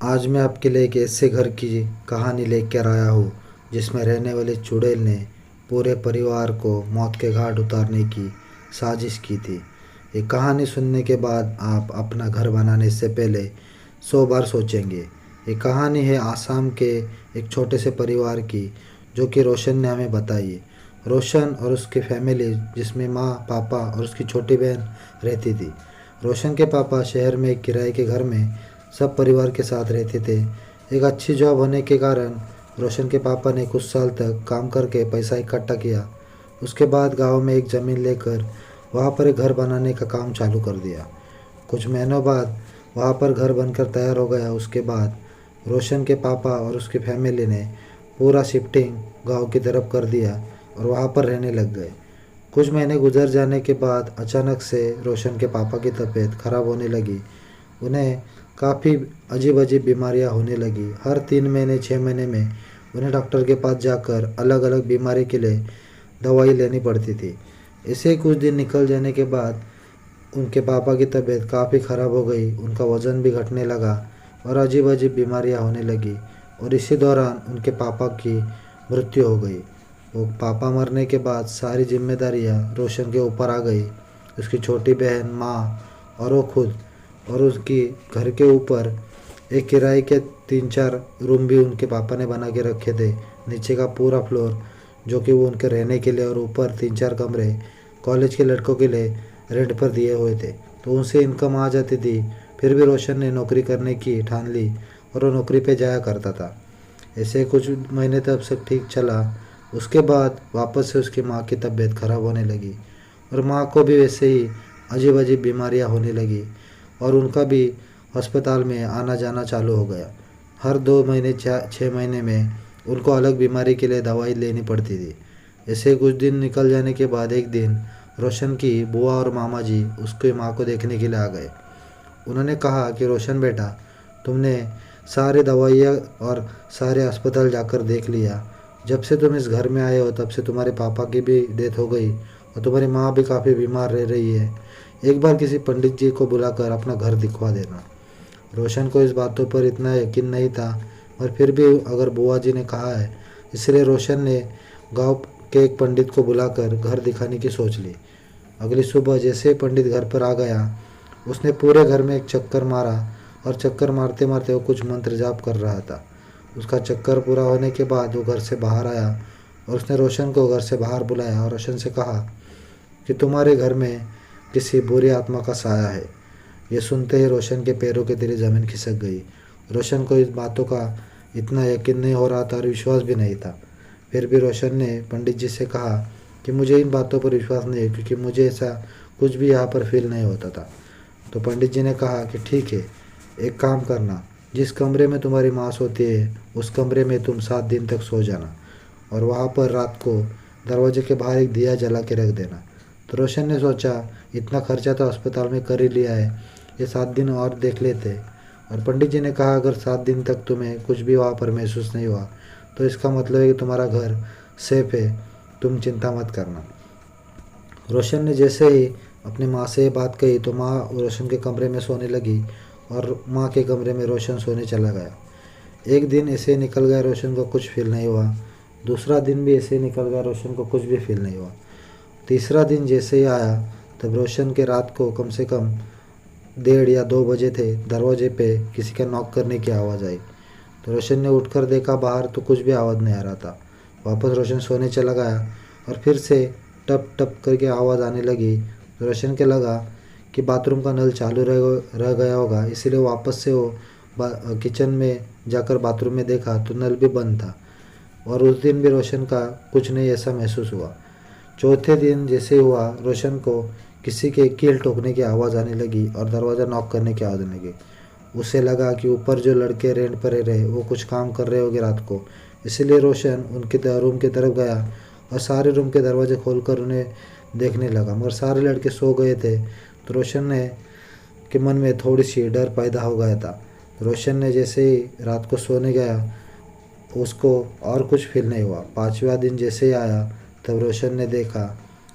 आज मैं आपके लिए एक ऐसे घर की कहानी लेकर आया हूँ जिसमें रहने वाले चुड़ैल ने पूरे परिवार को मौत के घाट उतारने की साजिश की थी। ये कहानी सुनने के बाद आप अपना घर बनाने से पहले 100 बार सोचेंगे। ये कहानी है आसाम के एक छोटे से परिवार की, जो कि रोशन ने हमें बताई। रोशन और उसकी फैमिली, जिसमें माँ, पापा और उसकी छोटी बहन रहती थी। रोशन के पापा शहर में एक किराए के घर में सब परिवार के साथ रहते थे। एक अच्छी जॉब होने के कारण रोशन के पापा ने कुछ साल तक काम करके पैसा इकट्ठा किया। उसके बाद गांव में एक ज़मीन लेकर वहां पर एक घर बनाने का काम चालू कर दिया। कुछ महीनों बाद वहां पर घर बनकर तैयार हो गया। उसके बाद रोशन के पापा और उसकी फैमिली ने पूरा शिफ्टिंग गांव की तरफ कर दिया और वहां पर रहने लग गए। कुछ महीने गुजर जाने के बाद अचानक से रोशन के पापा की तबीयत खराब होने लगी। उन्हें काफ़ी अजीब अजीब बीमारियां होने लगी। हर 3 महीने 6 महीने में उन्हें डॉक्टर के पास जाकर अलग अलग बीमारी के लिए दवाई लेनी पड़ती थी। ऐसे ही कुछ दिन निकल जाने के बाद उनके पापा की तबीयत काफ़ी ख़राब हो गई। उनका वज़न भी घटने लगा और अजीब अजीब बीमारियां होने लगी। और इसी दौरान उनके पापा की मृत्यु हो गई। वो पापा मरने के बाद सारी जिम्मेदारियां रोशन के ऊपर आ गई। उसकी छोटी बहन, माँ और वो खुद। और उसकी घर के ऊपर एक किराए के 3-4 रूम भी उनके पापा ने बना के रखे थे। नीचे का पूरा फ्लोर जो कि वो उनके रहने के लिए, और ऊपर 3-4 कमरे कॉलेज के लड़कों के लिए रेंट पर दिए हुए थे। तो उनसे इनकम आ जाती थी। फिर भी रोशन ने नौकरी करने की ठान ली और वो नौकरी पे जाया करता था। ऐसे कुछ महीने तक सब ठीक चला। उसके बाद वापस से उसकी माँ की तबीयत खराब होने लगी और माँ को भी वैसे ही अजीब अजीब बीमारियाँ होने लगी और उनका भी अस्पताल में आना जाना चालू हो गया। हर 2 महीने 6 महीने में उनको अलग बीमारी के लिए दवाई लेनी पड़ती थी। ऐसे कुछ दिन निकल जाने के बाद एक दिन रोशन की बुआ और मामा जी उसकी माँ को देखने के लिए आ गए। उन्होंने कहा कि रोशन बेटा, तुमने सारे दवाइयाँ और सारे अस्पताल जाकर देख लिया। जब से तुम इस घर में आए हो तब से तुम्हारे पापा की भी डेथ हो गई और तुम्हारी माँ भी काफ़ी बीमार रह रही है। एक बार किसी पंडित जी को बुलाकर अपना घर दिखवा देना। रोशन को इस बातों पर इतना यकीन नहीं था, और फिर भी अगर बुआ जी ने कहा है, इसलिए रोशन ने गांव के एक पंडित को बुलाकर घर दिखाने की सोच ली। अगली सुबह जैसे ही पंडित घर पर आ गया, उसने पूरे घर में एक चक्कर मारा और चक्कर मारते मारते वो कुछ मंत्र जाप कर रहा था। उसका चक्कर पूरा होने के बाद वो घर से बाहर आया और उसने रोशन को घर से बाहर बुलाया और रोशन से कहा कि तुम्हारे घर में किसी बुरी आत्मा का साया है। ये सुनते ही रोशन के पैरों के तले ज़मीन खिसक गई। रोशन को इस बातों का इतना यकीन नहीं हो रहा था और विश्वास भी नहीं था। फिर भी रोशन ने पंडित जी से कहा कि मुझे इन बातों पर विश्वास नहीं है, क्योंकि मुझे ऐसा कुछ भी यहाँ पर फील नहीं होता था। तो पंडित जी ने कहा कि ठीक है, एक काम करना, जिस कमरे में तुम्हारी माँ सोती है उस कमरे में तुम 7 दिन तक सो जाना और वहाँ पर रात को दरवाजे के बाहर एक दिया जला के रख देना। तो रोशन ने सोचा, इतना खर्चा तो अस्पताल में कर ही लिया है, ये 7 दिन और देख लेते। और पंडित जी ने कहा अगर 7 दिन तक तुम्हें कुछ भी वहाँ पर महसूस नहीं हुआ तो इसका मतलब है कि तुम्हारा घर सेफ है, तुम चिंता मत करना। रोशन ने जैसे ही अपनी माँ से ये बात कही तो माँ रोशन के कमरे में सोने लगी और माँ के कमरे में रोशन सोने चला गया। एक दिन ऐसे ही निकल गया, रोशन को कुछ फील नहीं हुआ। दूसरा दिन भी ऐसे ही निकल गया, रोशन को कुछ भी फील नहीं हुआ। तीसरा दिन जैसे ही आया तब रोशन के रात को कम से कम 1:30 या 2 बजे थे, दरवाजे पे किसी का नॉक करने की आवाज़ आई। तो रोशन ने उठकर देखा बाहर, तो कुछ भी आवाज़ नहीं आ रहा था। वापस रोशन सोने चला गया और फिर से टप टप करके आवाज़ आने लगी। तो रोशन के लगा कि बाथरूम का नल चालू रह गया होगा, इसीलिए वापस से वो किचन में जाकर बाथरूम में देखा तो नल भी बंद था। और उस दिन भी रोशन का कुछ नहीं ऐसा महसूस हुआ। चौथे दिन जैसे हुआ, रोशन को किसी के कील ठोकने की आवाज़ आने लगी और दरवाज़ा नॉक करने की आवाज़ आने लगी। उसे लगा कि ऊपर जो लड़के रेंट पर रह रहे वो कुछ काम कर रहे होंगे रात को, इसलिए रोशन उनके रूम की तरफ गया और सारे रूम के दरवाजे खोलकर उन्हें देखने लगा, मगर सारे लड़के सो गए थे। तो रोशन ने के मन में थोड़ी सी डर पैदा हो गया था। रोशन ने जैसे ही रात को सोने गया उसको और कुछ फील नहीं हुआ। 5वां दिन जैसे ही आया तब रोशन ने देखा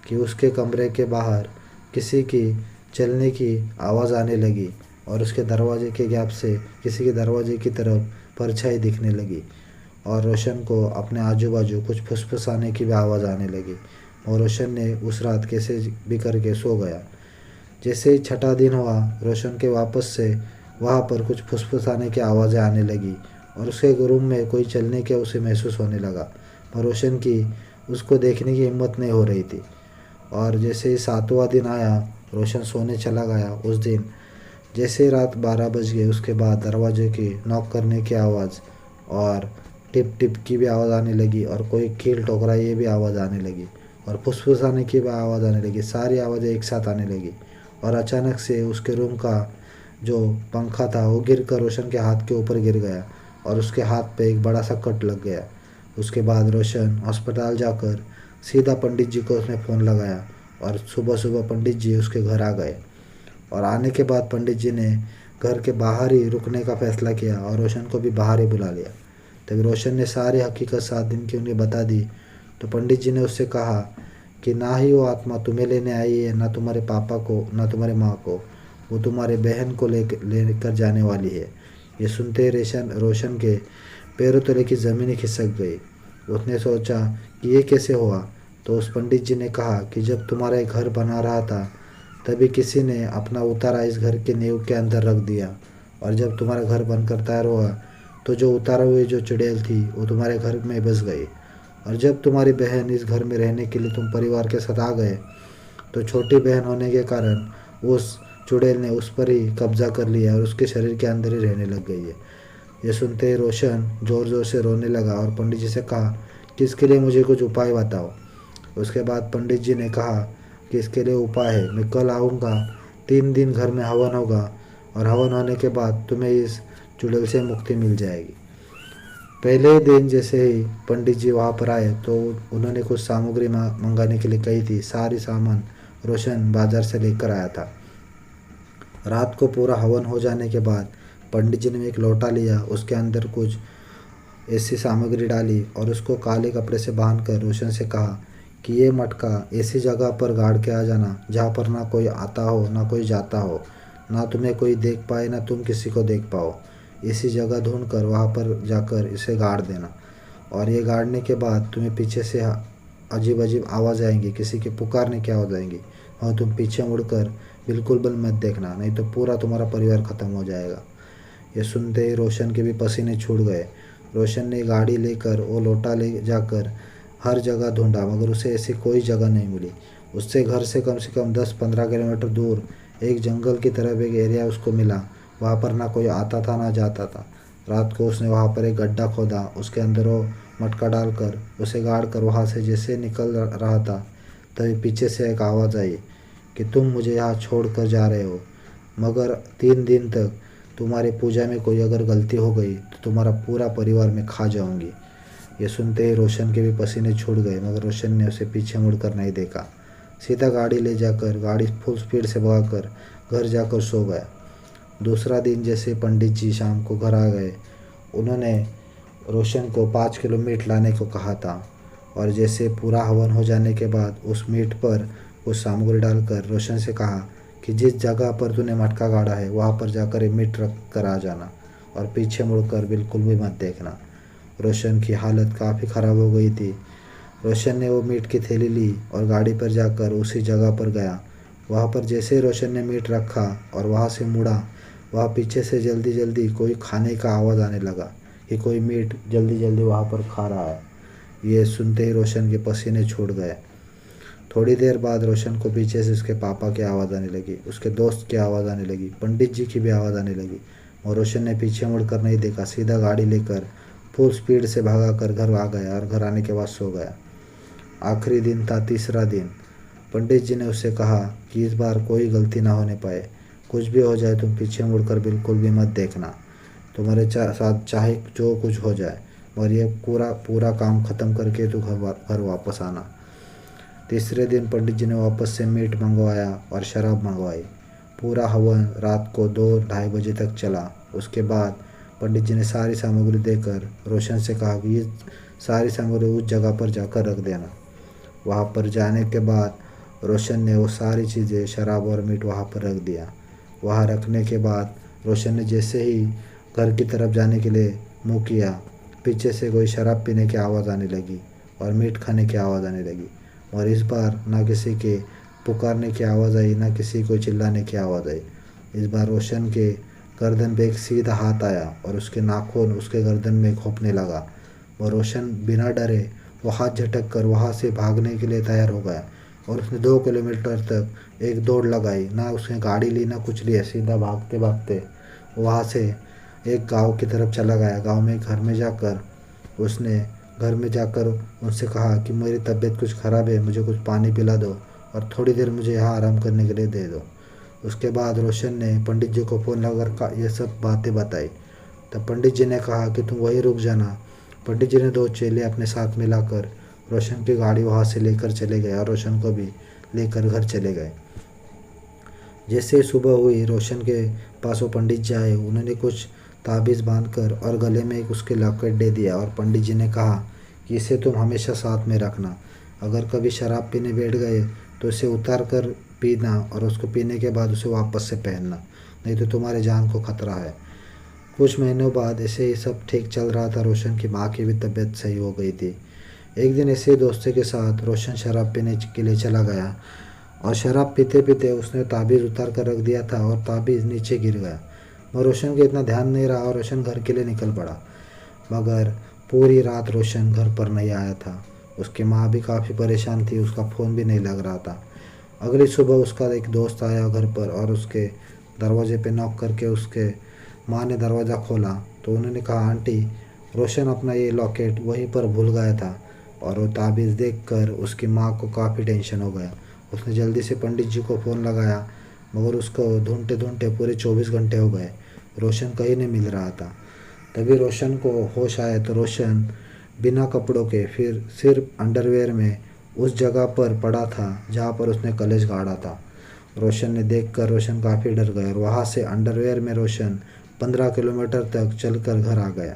कि उसके कमरे के बाहर किसी की चलने की आवाज़ आने लगी और उसके दरवाजे के गैप से किसी के दरवाजे की तरफ परछाई दिखने लगी और रोशन को अपने आजू बाजू कुछ फुसफुसाने की भी आवाज़ आने लगी और रोशन ने उस रात कैसे भी करके सो गया। जैसे ही छठा दिन हुआ, रोशन के वापस से वहाँ पर कुछ फुसफुसाने की आवाज़ें आने लगी और उसके रूम में कोई चलने के उसे महसूस होने लगा, और रोशन की उसको देखने की हिम्मत नहीं हो रही थी। और जैसे ही सातवां दिन आया, रोशन सोने चला गया। उस दिन जैसे ही रात 12 बज गए, उसके बाद दरवाजे की नॉक करने की आवाज़ और टिप टिप की भी आवाज़ आने लगी और कोई कील ठोकरा ये भी आवाज़ आने लगी और फुसफुसाने की भी आवाज़ आने लगी। सारी आवाज़ें एक साथ आने लगी और अचानक से उसके रूम का जो पंखा था वो गिर कर रोशन के हाथ के ऊपर गिर गया और उसके हाथ पे एक बड़ा सा कट लग गया। उसके बाद रोशन अस्पताल जाकर सीधा पंडित जी को उसने फ़ोन लगाया और सुबह सुबह पंडित जी उसके घर आ गए। और आने के बाद पंडित जी ने घर के बाहर ही रुकने का फ़ैसला किया और रोशन को भी बाहर ही बुला लिया। तभी रोशन ने सारी हकीकत 7 दिन की उन्हें बता दी। तो पंडित जी ने उससे कहा कि ना ही वो आत्मा तुम्हें लेने आई है, ना तुम्हारे पापा को, ना तुम्हारी माँ को, वो तुम्हारे बहन को लेकर जाने वाली है। ये सुनते ही रोशन के पैरों तले की ज़मीन ही खिसक गई। उसने सोचा कि ये कैसे हुआ। तो उस पंडित जी ने कहा कि जब तुम्हारा एक घर बना रहा था, तभी किसी ने अपना उतारा इस घर के नींव के अंदर रख दिया, और जब तुम्हारा घर बनकर तैयार हुआ तो जो उतारा हुए जो चुड़ैल थी वो तुम्हारे घर में बस गई। और जब तुम्हारी बहन इस घर में रहने के लिए तुम परिवार के साथ आ गए, तो छोटी बहन होने के कारण उस चुड़ैल ने उस पर ही कब्जा कर लिया और उसके शरीर के अंदर ही रहने लग गई है। ये सुनते ही रोशन ज़ोर ज़ोर से रोने लगा और पंडित जी से कहा कि इसके लिए मुझे कुछ उपाय बताओ। उसके बाद पंडित जी ने कहा कि इसके लिए उपाय है, मैं कल आऊँगा, 3 दिन घर में हवन होगा और हवन होने के बाद तुम्हें इस चुड़ैल से मुक्ति मिल जाएगी। पहले ही दिन जैसे ही पंडित जी वहाँ पर आए तो उन्होंने कुछ सामग्री मंगाने के लिए कही थी। सारी सामान रोशन बाजार से लेकर आया था। रात को पूरा हवन हो जाने के बाद पंडित जी ने एक लोटा लिया, उसके अंदर कुछ ऐसी सामग्री डाली और उसको काले कपड़े से बांधकर रोशन से कहा कि ये मटका ऐसी जगह पर गाड़ के आ जाना जहाँ पर ना कोई आता हो ना कोई जाता हो, ना तुम्हें कोई देख पाए ना तुम किसी को देख पाओ। ऐसी जगह ढूंढ कर वहाँ पर जाकर इसे गाड़ देना, और ये गाड़ने के बाद तुम्हें पीछे से अजीब अजीब आवाज़ आएंगी, किसी के पुकारने की आवाज़ आएंगी, और तुम पीछे मुड़कर बिल्कुल भी मत देखना, नहीं तो पूरा तुम्हारा परिवार ख़त्म हो जाएगा। ये सुनते ही रोशन के भी पसीने छूट गए। रोशन ने गाड़ी लेकर वो लोटा ले जाकर हर जगह ढूंढा, मगर उसे ऐसी कोई जगह नहीं मिली। उससे घर से कम 10-15 किलोमीटर दूर एक जंगल की तरफ एक एरिया उसको मिला। वहाँ पर ना कोई आता था ना जाता था। रात को उसने वहाँ पर एक गड्ढा खोदा, उसके अंदर वो मटका डालकर उसे गाड़ कर वहाँ से जैसे निकल रहा था, तभी पीछे से एक आवाज़ आई कि तुम मुझे यहाँ छोड़ कर जा रहे हो, मगर 3 दिन तक तुम्हारी पूजा में कोई अगर गलती हो गई तो तुम्हारा पूरा परिवार मैं खा जाऊंगी। ये सुनते ही रोशन के भी पसीने छूट गए, मगर रोशन ने उसे पीछे मुड़कर नहीं देखा। सीधा गाड़ी ले जाकर गाड़ी फुल स्पीड से भगाकर घर जाकर सो गया। दूसरा दिन जैसे पंडित जी शाम को घर आ गए, उन्होंने रोशन को 5 किलो मीट लाने को कहा था, और जैसे पूरा हवन हो जाने के बाद उस मीट पर कुछ सामग्री डालकर रोशन से कहा कि जिस जगह पर तूने मटका गाड़ा है वहाँ पर जाकर ये मीट रख कर आ जाना, और पीछे मुड़कर बिल्कुल भी मत देखना। रोशन की हालत काफ़ी ख़राब हो गई थी। रोशन ने वो मीट की थैली ली और गाड़ी पर जाकर उसी जगह पर गया। वहाँ पर जैसे ही रोशन ने मीट रखा और वहाँ से मुड़ा, वहाँ पीछे से जल्दी जल्दी कोई खाने का आवाज़ आने लगा कि कोई मीट जल्दी जल्दी वहाँ पर खा रहा है। ये सुनते ही रोशन के पसीने छूट गए। थोड़ी देर बाद रोशन को पीछे से उसके पापा की आवाज़ आने लगी, उसके दोस्त की आवाज़ आने लगी, पंडित जी की भी आवाज़ आने लगी, और रोशन ने पीछे मुड़कर नहीं देखा, सीधा गाड़ी लेकर फुल स्पीड से भागा कर घर आ गया और घर आने के बाद सो गया। आखिरी दिन था, तीसरा दिन। पंडित जी ने उससे कहा कि इस बार कोई गलती ना होने पाए, कुछ भी हो जाए तुम पीछे मुड़कर बिल्कुल भी मत देखना, तुम्हारे साथ चाहे जो कुछ हो जाए, और ये पूरा काम ख़त्म करके तू घर वापस आना। तीसरे दिन पंडित जी ने वापस से मीट मंगवाया और शराब मंगवाई। पूरा हवन रात को 2-2:30 बजे तक चला। उसके बाद पंडित जी ने सारी सामग्री देकर रोशन से कहा कि ये सारी सामग्री उस जगह पर जाकर रख देना। वहाँ पर जाने के बाद रोशन ने वो सारी चीज़ें, शराब और मीट वहाँ पर रख दिया। वहाँ रखने के बाद रोशन ने जैसे ही घर की तरफ जाने के लिए मुंह किया, पीछे से कोई शराब पीने की आवाज़ आने लगी और मीट खाने की आवाज़ आने लगी। और इस बार ना किसी के पुकारने की आवाज़ आई, ना किसी को चिल्लाने की आवाज़ आई। इस बार रोशन के गर्दन पे एक सीधा हाथ आया और उसके नाखून उसके गर्दन में घोंपने लगा। और रोशन बिना डरे वो हाथ झटक कर वहाँ से भागने के लिए तैयार हो गया और उसने 2 किलोमीटर तक एक दौड़ लगाई। ना उसने गाड़ी ली ना कुछ लिया, सीधा भागते भागते वहाँ से एक गांव की तरफ चला गया। गांव में उसने घर में जाकर उनसे कहा कि मेरी तबीयत कुछ ख़राब है, मुझे कुछ पानी पिला दो और थोड़ी देर मुझे यहाँ आराम करने के लिए दे दो। उसके बाद रोशन ने पंडित जी को फ़ोन लगाकर ये सब बातें बताई। तब पंडित जी ने कहा कि तुम वहीं रुक जाना। पंडित जी ने 2 चेले अपने साथ मिलाकर रोशन की गाड़ी वहाँ से लेकर चले गए और रोशन को भी लेकर घर चले गए। जैसे ही सुबह हुई, रोशन के पास वो पंडित जी आए। उन्होंने कुछ ताबीज़ बांधकर और गले में एक उसके लॉकेट दे दिया और पंडित जी ने कहा कि इसे तुम हमेशा साथ में रखना। अगर कभी शराब पीने बैठ गए तो इसे उतार कर पीना और उसको पीने के बाद उसे वापस से पहनना, नहीं तो तुम्हारे जान को खतरा है। कुछ महीनों बाद ऐसे ही सब ठीक चल रहा था। रोशन की माँ की भी तबीयत सही हो गई थी। एक दिन ऐसे ही दोस्तों के साथ रोशन शराब पीने के लिए चला गया और शराब पीते पीते उसने ताबीज़ उतार कर रख दिया था और ताबीज़ नीचे गिर गया। मगर रोशन को इतना ध्यान नहीं रहा और रोशन घर के लिए निकल पड़ा। मगर पूरी रात रोशन घर पर नहीं आया था। उसकी माँ भी काफ़ी परेशान थी, उसका फ़ोन भी नहीं लग रहा था। अगली सुबह उसका एक दोस्त आया घर पर और उसके दरवाजे पे नॉक करके उसके माँ ने दरवाज़ा खोला तो उन्होंने कहा, आंटी, रोशन अपना ये लॉकेट वहीं पर भूल गया था। और वो ताबीज़ देखकर उसकी माँ को काफ़ी टेंशन हो गया। उसने जल्दी से पंडित जी को फ़ोन लगाया, मगर उसको ढूंढते ढूंढते पूरे 24 घंटे हो गए। रोशन कहीं नहीं मिल रहा था। तभी रोशन को होश आया तो रोशन बिना कपड़ों के फिर सिर्फ अंडरवेयर में उस जगह पर पड़ा था जहाँ पर उसने कलेश गाड़ा था। रोशन ने देखकर रोशन काफ़ी डर गया और वहाँ से अंडरवेयर में रोशन 15 किलोमीटर तक चलकर घर आ गया।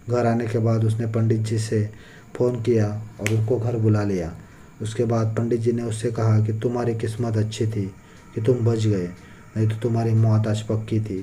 घर आने के बाद उसने पंडित जी से फ़ोन किया और उनको घर बुला लिया। उसके बाद पंडित जी ने उससे कहा कि तुम्हारी किस्मत अच्छी थी कि तुम बच गए, नहीं तो तुम्हारी मौत आज पक्की थी।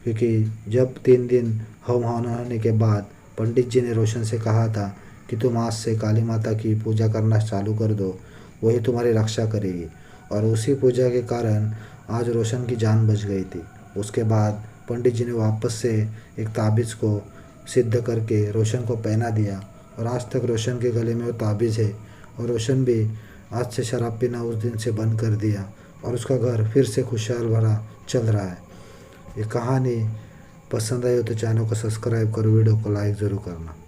क्योंकि जब 3 दिन होम होने के बाद पंडित जी ने रोशन से कहा था कि तुम आज से काली माता की पूजा करना चालू कर दो, वही तुम्हारी रक्षा करेगी। और उसी पूजा के कारण आज रोशन की जान बच गई थी। उसके बाद पंडित जी ने वापस से एक ताबीज़ को सिद्ध करके रोशन को पहना दिया और आज तक रोशन के गले में वो ताबीज़ है। और रोशन भी आज से शराब पीना उस दिन से बंद कर दिया और उसका घर फिर से खुशहाल भरा चल रहा है। ये कहानी पसंद आई हो तो चैनल को सब्सक्राइब करो, वीडियो को लाइक ज़रूर करना।